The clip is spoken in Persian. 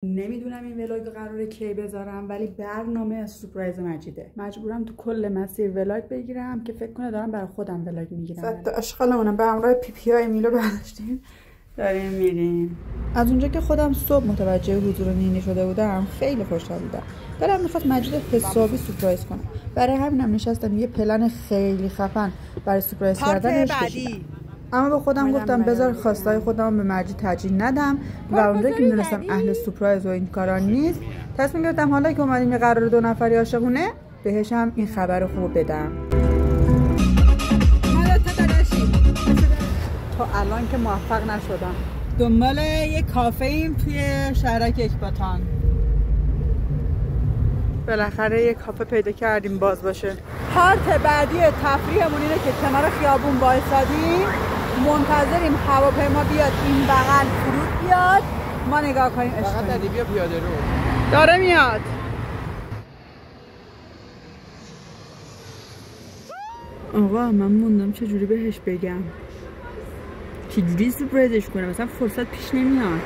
نمیدونم این ولاگ قراره کی بذارم، ولی برنامه از سورپرایز مجیده. مجبورم تو کل مسیر ولاگ بگیرم که فکر کنه دارم برای خودم ولاگ میگیرم. صد تا اشغالمونم به همراه پیپی های میلو برداشتیم داریم میریم. از اونجا که خودم صبح متوجه حضور نینی شده بودم خیلی خوشحال بودم. دلم میخواد مجید حسابی سورپرایز کنم. برای همینم نشستم یه پلن خیلی خفن برای سورپرایز کردنش بشینم. اما به خودم گفتم بذار خواستای خودم به مجید ترجیح ندم و اونجا که میدونستم اهل سورپرایز و این کارا نیست، تصمیم گرفتم حالا که اومدیم یه قرار 2 نفری عاشقونه بهش هم این خبر خوب بدم. تا الان که موفق نشدم. دنبال یه کافه ایم توی شهرک اکباتان. بالاخره یه کافه پیدا کردیم باز باشه. پارت بعدی تفریحمون اینه که کنار خیابون وایسادیم منتظریم هواپیما بیاد این بغل فرود بیاد ما نگاه کنیم. فقط علی بیا پیاده رو داره میاد. آقا من موندم چجوری بهش بگم، چجوری سورپرایزش کنم، مثلا فرصت پیش نمیاد.